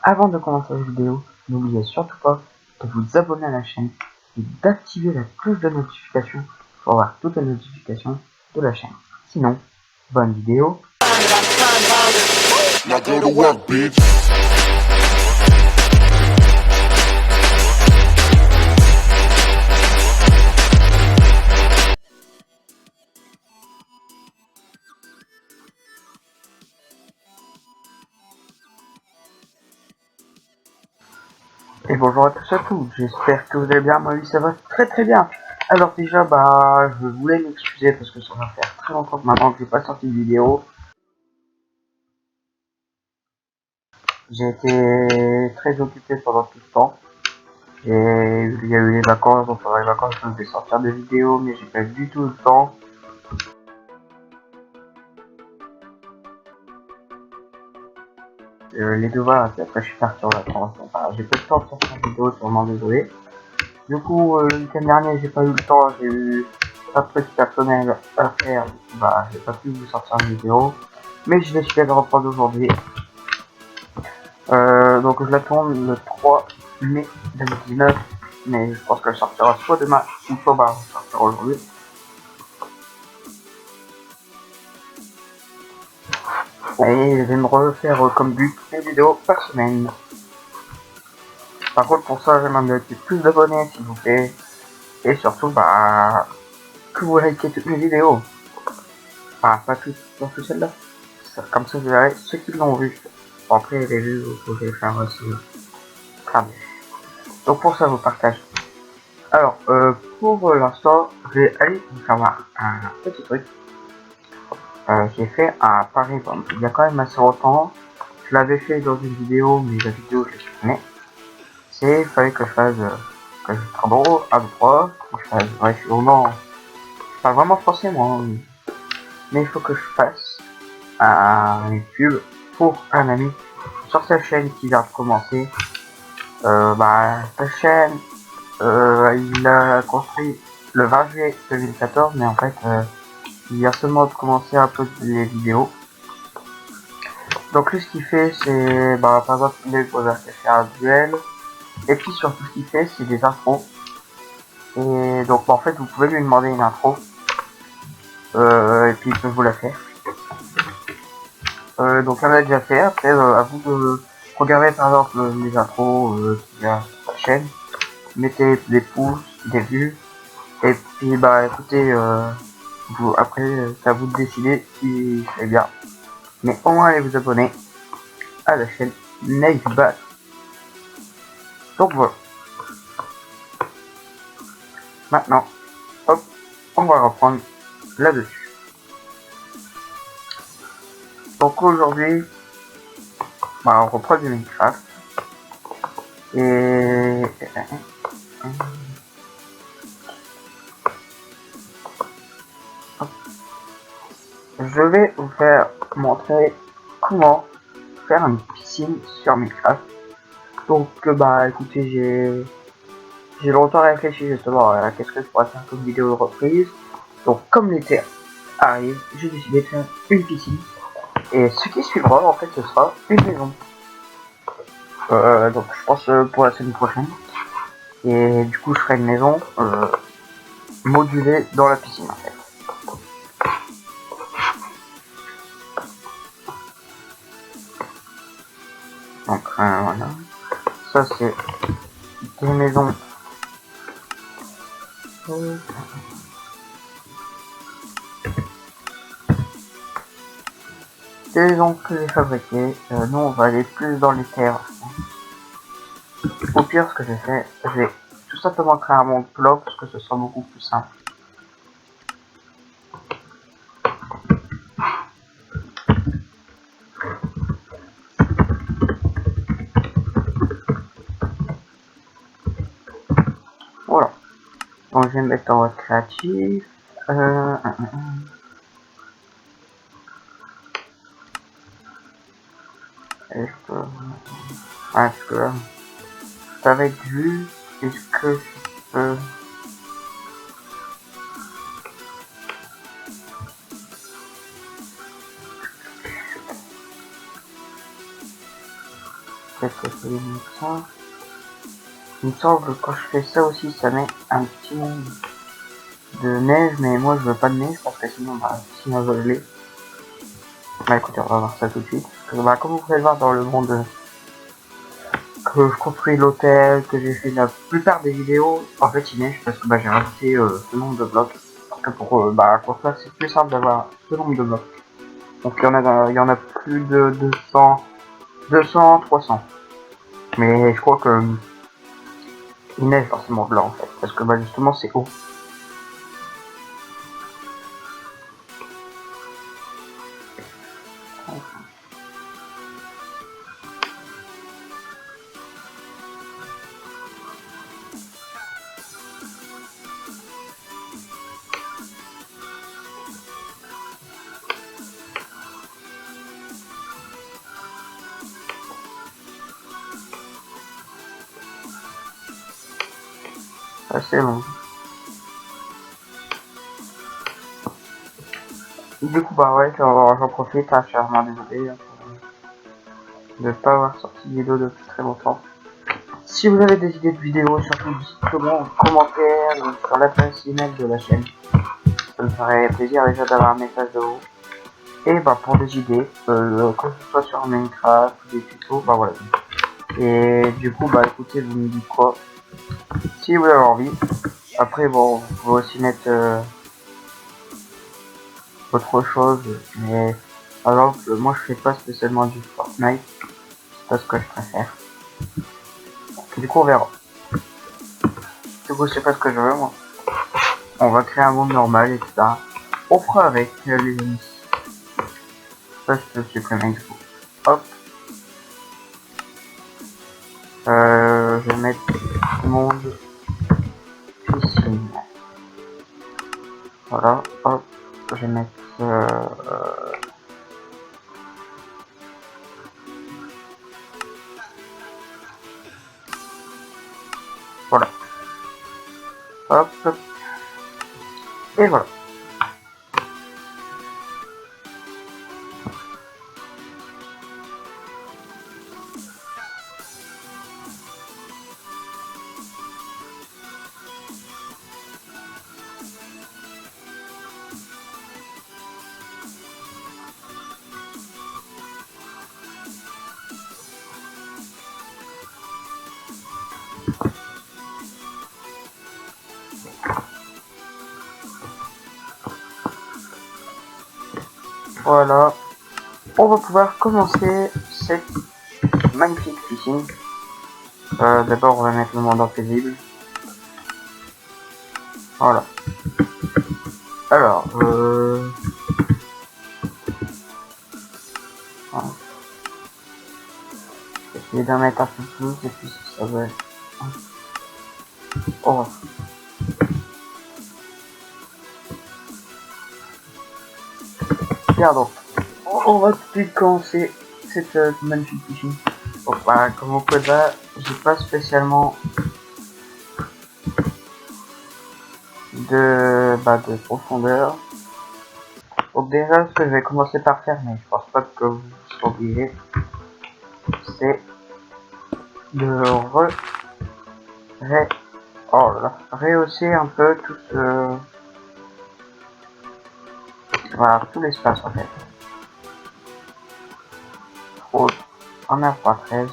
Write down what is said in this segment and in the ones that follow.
Avant de commencer la vidéo, n'oubliez surtout pas de vous abonner à la chaîne et d'activer la cloche de notification pour avoir toutes les notifications de la chaîne. Sinon, bonne vidéo. Now go to work, bitch. Et bonjour à tous et à toutes, j'espère que vous allez bien, moi oui ça va très bien. Alors déjà je voulais m'excuser parce que ça va faire très longtemps que maintenant que j'ai pas sorti de vidéo. J'ai été très occupé pendant tout ce temps. Il y a eu les vacances, donc pendant les vacances je devais sortir des vidéos mais j'ai pas du tout le temps. Les devoirs, et après je suis parti en vacances, donc j'ai pas eu le temps de sortir une vidéo, je suis vraiment désolé. Du coup, le week-end dernier, j'ai pas eu le temps, j'ai eu un truc personnel à faire, j'ai pas pu vous sortir une vidéo, mais je vais essayer de reprendre aujourd'hui. Donc je la tourne le 3 mai 2019, mais je pense qu'elle sortira soit demain ou soit elle sortira aujourd'hui. Et je vais me refaire comme but une vidéo par semaine. Par contre, pour ça, j'aimerais bien qu'il y ait plus d'abonnés, s'il vous plaît. Et surtout, que vous likez toutes mes vidéos. Enfin, pas toutes, non plus celle-là. Comme ça, vous verrez ceux qui l'ont vu. Bon, après, les vues, vous pouvez faire aussi. Donc pour ça, je vous partage. Alors, pour l'instant, je vais aller vous faire voir un petit truc. J'ai fait un pari, il y a quand même assez longtemps. Je l'avais fait dans une vidéo, mais la vidéo, je l'ai supprimée. Il fallait que je fasse, que je fasse drôle, à 3, que je fasse, ouais, je suis vraiment, pas vraiment français, moi, mais il faut que je fasse un pub pour un ami sur sa chaîne qui vient de commencer. Sa chaîne, il a construit le 20 juillet 2014, mais en fait, il vient seulement de commencer un peu les vidéos. Donc lui, ce qu'il fait, c'est, par exemple, il est pour faire un duel, et puis surtout ce qu'il fait, c'est des intros. Et donc, en fait, vous pouvez lui demander une intro, et puis il peut vous la faire. Donc, on l'a déjà fait. Après, à vous de regarder par exemple les intros qu'il y a sur la chaîne. Mettez des pouces, des vues. Et puis, écoutez, après, c'est à vous de décider si c'est bien. Mais au moins, allez vous abonner à la chaîne Navebat. Donc voilà. Maintenant, hop, on va reprendre là-dessus. Donc aujourd'hui, on reprend du Minecraft. Et je vais vous faire montrer comment faire une piscine sur Minecraft. Donc écoutez, j'ai longtemps réfléchi justement à qu'est-ce que je pourrais faire comme vidéo de reprise. Donc comme l'été arrive, j'ai décidé de faire une piscine. Et ce qui suivra en fait ce sera une maison. Donc je pense pour la semaine prochaine. Et du coup je ferai une maison modulée dans la piscine en fait. Donc voilà. Ça c'est des maisons. Des maisons que j'ai fabriquées. Nous on va aller plus dans les terres. Au pire ce que j'ai fait, je vais tout simplement créer un monde bloc parce que ce sera beaucoup plus simple. Voilà. Donc je vais me mettre en mode créatif. Est-ce que... Parce que... Ça va être vu. Est-ce que je peux... Peut-être que je peux mettre ça. Il me semble que quand je fais ça aussi, ça met un petit monde de neige, mais moi je veux pas de neige parce que sinon, sinon je vais geler. Bah écoutez, on va voir ça tout de suite. Parce que, comme vous pouvez le voir dans le monde que je construis l'hôtel, que j'ai fait la plupart des vidéos, en fait il neige parce que j'ai rajouté ce nombre de blocs. Parce que pour construire, c'est plus simple d'avoir ce nombre de blocs. Donc il y en a plus de 200, 300. Mais je crois que il neige dans ce monde-là en fait, parce que justement c'est haut. Assez long. Du coup ouais, j'en profite, je suis vraiment désolé de ne pas avoir sorti de vidéo depuis très longtemps. Si vous avez des idées de vidéos, surtout dites-moi en commentaire ou sur l'adresse email de la chaîne. Ça me ferait plaisir déjà d'avoir un message de vous. Et pour des idées, que ce soit sur Minecraft ou des tutos, voilà. Et du coup écoutez, vous me dites quoi si vous avez envie. Après vous pouvez aussi mettre autre chose, mais alors moi je fais pas spécialement du Fortnite, c'est pas ce que je préfère. Du coup on verra. Du coup je sais pas ce que je veux moi. On va créer un monde normal et tout ça. On fera avec les amis. Ça je peux supprimer du coup. Hop. Je vais mettre monde piscine. Voilà, hop. Je vais mettre voilà. Hop, hop. Et voilà. Voilà. On va pouvoir commencer cette magnifique piscine. D'abord on va mettre le monde en paisible. Voilà. Alors, voilà. Essayer d'en mettre un peu plus et puis ça va. Oh. Bien donc, on va tout de suite commencer cette magnifique piscine. Bon, comme vous pouvez voir, j'ai pas spécialement de profondeur. Donc déjà, ce que je vais commencer par faire, mais je pense pas que vous soyez obligé, c'est de rehausser un peu tout tout l'espace en fait. Trop, on a pas 13.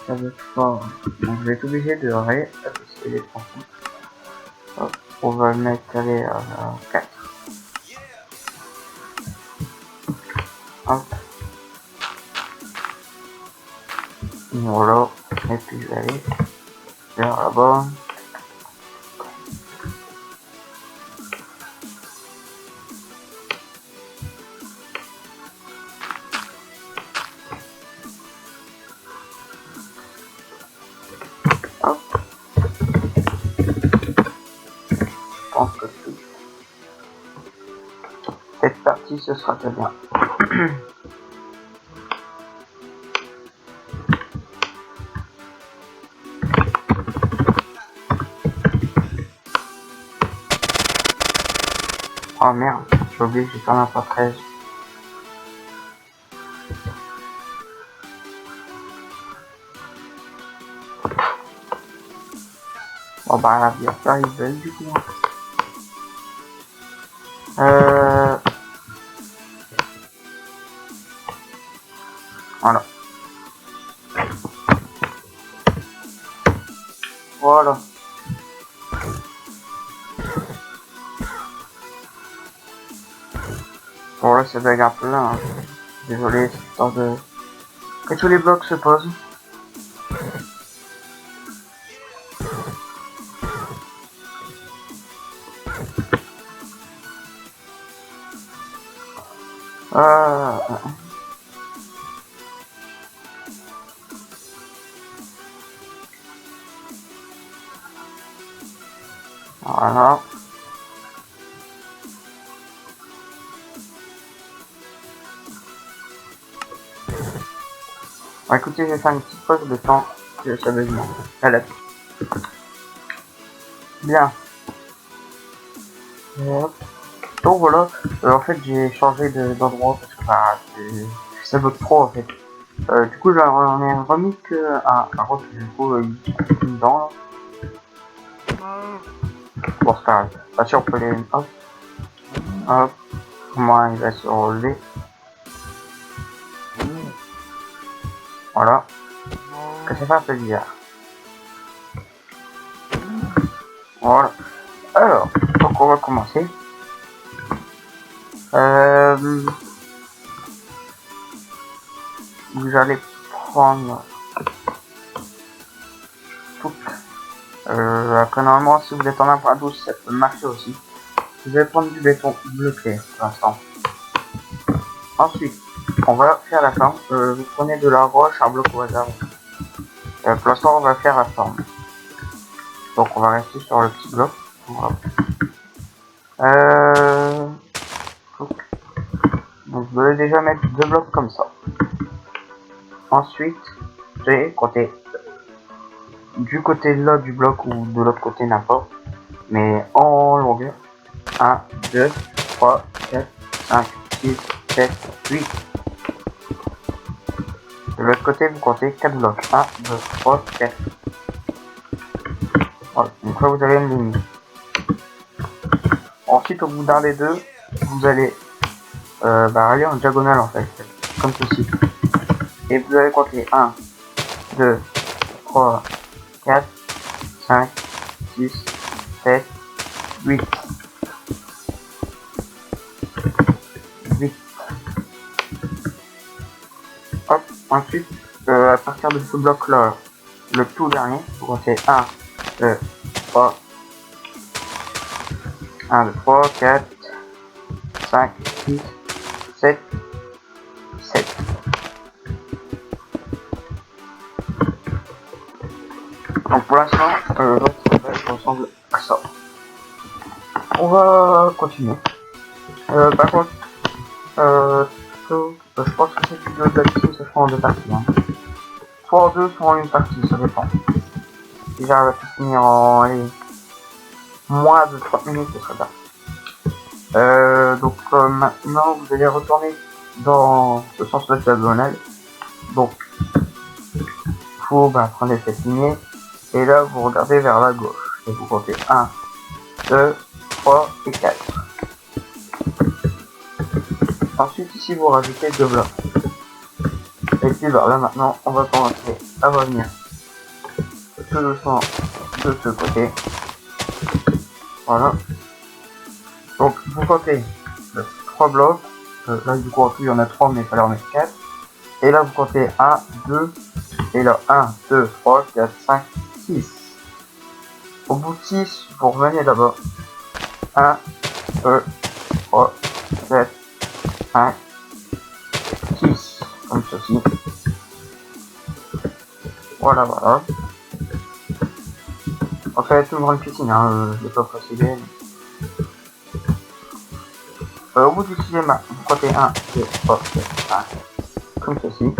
Ça veut fort. Donc je vais être obligé de réajuster les profils. Hop, on va le mettre à 4. Hop. Voilà. Et puis je vais aller vers là-bas. Hop. Je pense que cette partie ce sera très bien. Oh merde, j'ai oublié que j'ai quand même pas 13. Oh bah la bière est belle du coup. Voilà. Voilà. Bon là c'est bagarre plein. Hein. Désolé, c'est histoire de... que tous les blocs se posent. Voilà. Bon, écoutez, je vais faire une petite pause de temps. Sérieusement. Allez. Bien. Donc voilà. En fait, j'ai changé d'endroit parce que bah, ça bloque trop en fait. Du coup, j'en ai remis que un carotte. Du coup, il est dedans. Bon, c'est pas grave. Bah, si on peut les... Hop. Hop. Moi, il va se relever. Voilà. Que ça fait un peu bizarre. Voilà. Alors, donc on va commencer. Vous allez prendre tout. Après, normalement, si vous êtes en 1.12, ça peut marcher aussi. Vous allez prendre du béton bleu clair pour l'instant. Ensuite, on va faire la forme. Vous prenez de la roche, un bloc au hasard. Pour l'instant, on va faire la forme. Donc, on va rester sur le petit bloc. Voilà. Donc, vous allez déjà mettre 2 blocs comme ça. Ensuite, vous allez compter du côté là du bloc ou de l'autre côté, n'importe. Mais en longueur. 1, 2, 3, 4, 5, 6, 7, 8. De l'autre côté, vous comptez 4 blocs. 1, 2, 3, 4. Voilà. Donc là, vous avez une ligne. Ensuite, au bout d'un des deux, vous allez aller en diagonale en fait. Comme ceci. Et vous allez compter 1, 2, 3, 4, 5, 6, 7, 8. 8. Hop. Ensuite, à partir de ce bloc là, le tout dernier, vous comptez 1, 2, 3, 1, 2, 3, 4, 5, 6, 7, 7. Donc pour l'instant, l'autre ressemble à ça. On va continuer. Par contre, je pense que cette vidéo de la team se fera en 2 parties. Hein. Soit en 2, soit en 1 partie, ça dépend. Si j'arrive à tout finir en moins de 30 minutes, ce serait bien. Donc maintenant, vous allez retourner dans ce sens-là diagonal. Donc, vous prenez cette lignée. Et là, vous regardez vers la gauche. Et vous comptez 1, 2, 3 et 4. Ensuite, ici, vous rajoutez 2 blocs. Et puis, là, maintenant, on va commencer à revenir tout doucement de ce côté. Voilà. Donc, vous comptez 3 blocs. Là, du coup, en tout, il y en a 3, mais il fallait en mettre 4. Et là, vous comptez 1, 2. Et là, 1, 2, 3, 4, 5, 6. Au bout de 6, vous revenez d'abord. 1, 2, 3, 4, 5, 6. Comme ceci. Voilà, voilà. En fait, une grande piscine, hein, je vais pas préciser. Au bout du 6ème, vous comptez 1, 2, 3, 4, 5. Comme ceci.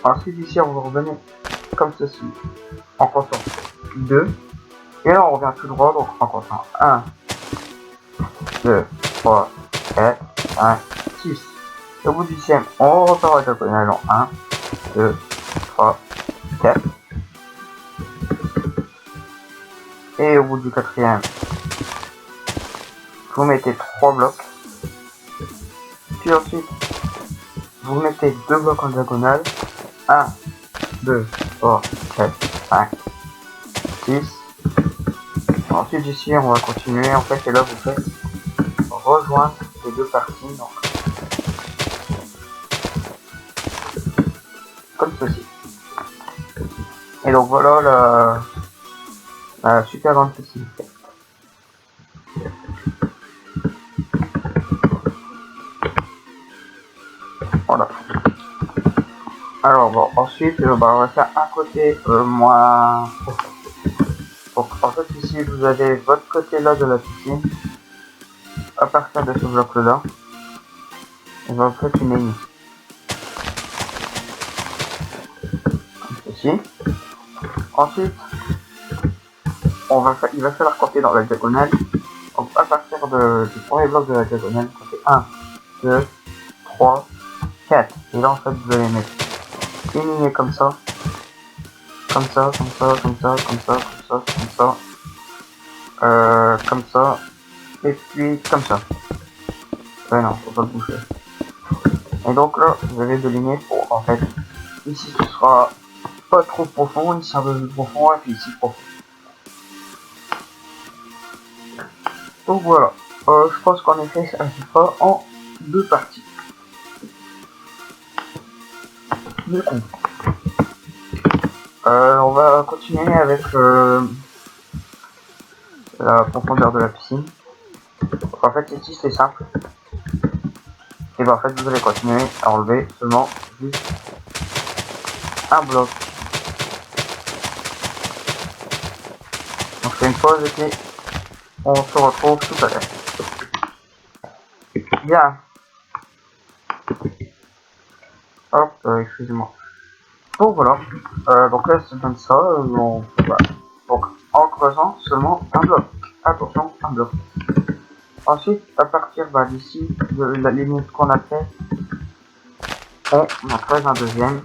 Ensuite, ici, vous revenez comme ceci. En comptant 2. Et là, on revient tout droit, donc en comptant 1, 2, 3, 4, 5, 6. Et au bout du 6ème, on repart à diagonale en 1, 2, 3, 4. Et au bout du quatrième, vous mettez 3 blocs. Puis ensuite, vous mettez 2 blocs en diagonale. 1, 2, 3, 4, 5, 6. Ensuite ici, on va continuer. En fait, et là, vous faites rejoindre les deux parties. Donc, comme ceci. Et donc voilà la super grande piscine. Voilà. Alors bon, ensuite, on va faire un côté moins profond. Donc en fait ici, vous avez votre côté là de la piscine. À partir de ce bloc là, et ben, vous faites une ligne. Comme ceci. Ensuite, il va falloir compter dans la diagonale. Donc à partir du premier bloc de la diagonale, comptez 1, 2, 3, 4. Et là en fait vous allez mettre une ligne comme ça. Comme ça, comme ça, comme ça, comme ça, comme ça, comme ça. Comme ça. Et puis comme ça. Ouais non, faut pas bouger. Et donc là, vous avez deux lignées pour en fait. Ici ce sera pas trop profond, ici un peu plus profond, et puis ici profond. Donc voilà, je pense qu'en effet ça se fera en deux parties. Du coup, on va continuer avec la profondeur de la piscine. Donc, en fait ici c'est simple. Et ben en fait vous allez continuer à enlever seulement juste un bloc. Donc je fais une pause et puis on se retrouve tout à l'heure. Bien. Hop, excusez-moi. Donc voilà, donc là c'est comme ça, voilà. Donc en creusant seulement un bloc, attention, un bloc. Ensuite, à partir d'ici, de la limite qu'on a fait, on en creuse un deuxième.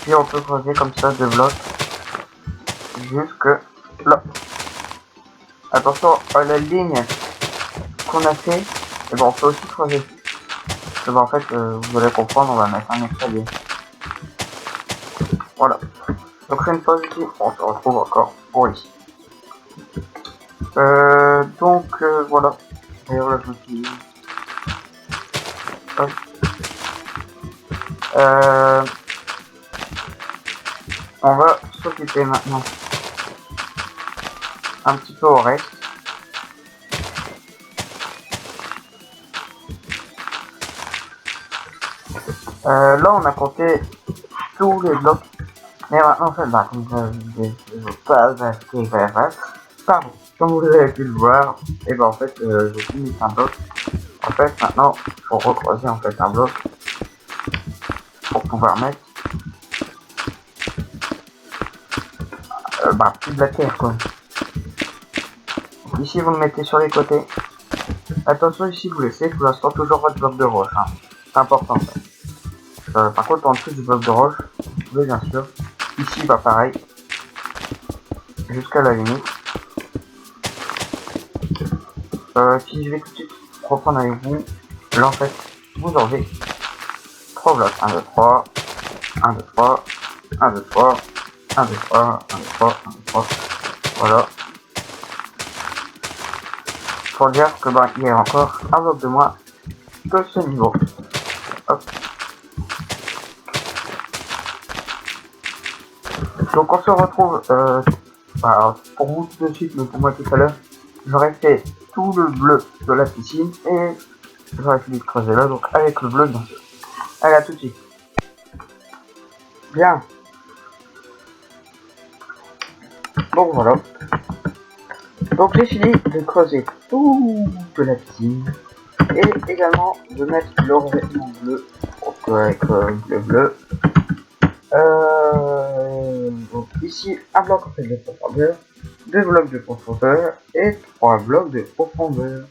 Puis on peut creuser comme ça deux blocs, jusque là. Attention à la ligne qu'on a fait, et bon on peut aussi creuser. Et ben, en fait, vous allez comprendre, on va mettre un escalier. Voilà. Donc c'est une pause ici, on se retrouve encore pour ici. Voilà. D'ailleurs là je me suis... On va s'occuper maintenant un petit peu au reste. Là on a compté tous les blocs. Mais maintenant en fait, pardon, comme vous avez pu le voir, et ben en fait je finis un bloc. En fait maintenant il faut recreuser en fait un bloc pour pouvoir mettre plus de la terre quoi. Donc, ici vous le mettez sur les côtés. Attention ici vous laissez pour l'instant toujours votre bloc de roche. Hein. C'est important ça. Par contre en dessous du bloc de roche, vous pouvez bien sûr. Ici pareil. Jusqu'à la limite. Si je vais tout de suite reprendre avec vous. Là en fait vous enlevez 3 blocs. 1, 2, 3. 1, 2, 3. 1, 2, 3. 1, 2, 3. 1, 2, 3. 1, 2, 3. Voilà. Pour dire que il y a encore un bloc de moins que ce niveau. Hop. Donc on se retrouve pour vous tout de suite, mais pour moi tout à l'heure, j'aurais fait tout le bleu de la piscine et j'aurais fini de creuser là, donc avec le bleu bien sûr. Allez, à tout de suite. Bien. Donc voilà. Donc j'ai fini de creuser tout de la piscine et également de mettre le revêtement bleu, donc avec le bleu. Donc ici un bloc en fait de profondeur, 2 blocs de profondeur et 3 blocs de profondeur.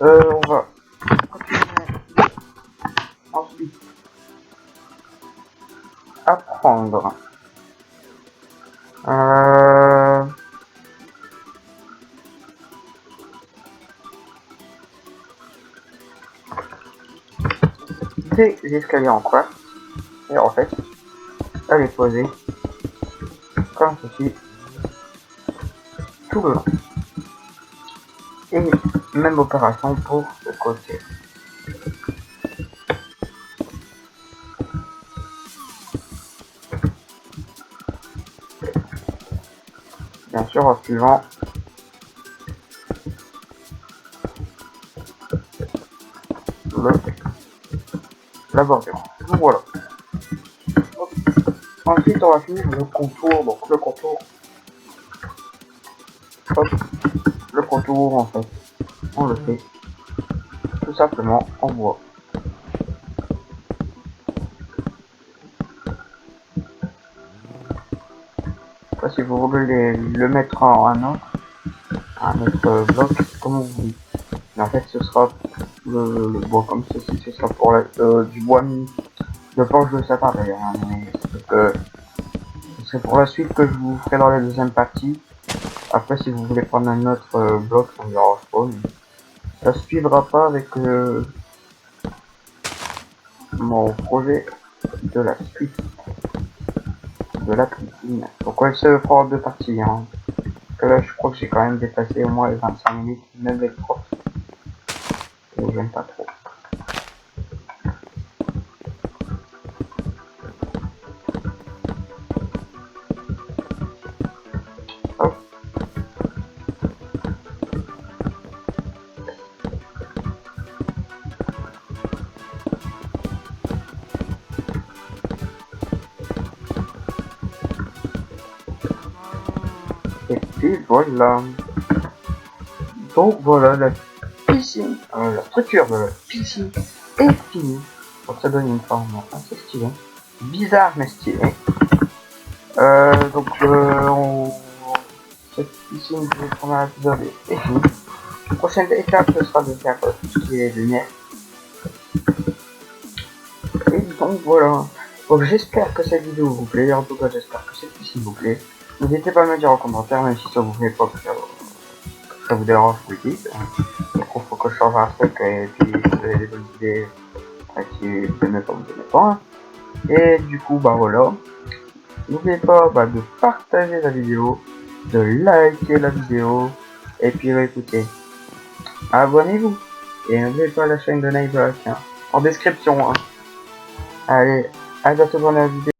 On va continuer ensuite apprendre. Des escaliers en quartz. Et en fait, elle est posée comme ceci tout le long. Et même opération pour le côté. Bien sûr, en suivant la bordure. Donc voilà. Ensuite, on va finir le contour. Donc le contour. Hop. Le contour, en fait, on le fait tout simplement en bois. Après, si vous voulez le mettre en un autre bloc, comme vous voulez. Mais en fait, ce sera le bois comme ceci, ce sera pour du bois de planche de sapin d'ailleurs. Hein, mais ce serait pour la suite que je vous ferai dans la deuxième partie. Après, si vous voulez prendre un autre bloc, ça me dérange pas. Mais ça suivra pas avec mon projet de la suite de la piscine. Donc elle se fera en deux parties. Hein. Parce que là, je crois que j'ai quand même dépassé au moins les 25 minutes, même avec prof. Et j'aime pas trop. Hop. Et puis voilà. Donc voilà, la piscine, la structure de la piscine est finie. Donc ça donne une forme assez stylée. Bizarre mais stylée. Cette piscine du premier épisode est finie. La prochaine étape ce sera de faire tout ce qui est lumière. Et donc voilà. Donc j'espère que cette vidéo vous plaît. En tout cas j'espère que cette piscine vous plaît. N'hésitez pas à me dire en commentaire, même si ça vous plaît pas, que ça vous dérange, vous le dites. Donc il faut que je change un truc et puis si vous avez des bonnes idées, si vous aimez pas, vous aimez pas. Et du coup bah voilà. N'oubliez pas de partager la vidéo, de liker la vidéo, et puis écoutez, abonnez-vous. Et n'oubliez pas la chaîne de Neighbor, en description. Hein. Allez, à bientôt dans la vidéo.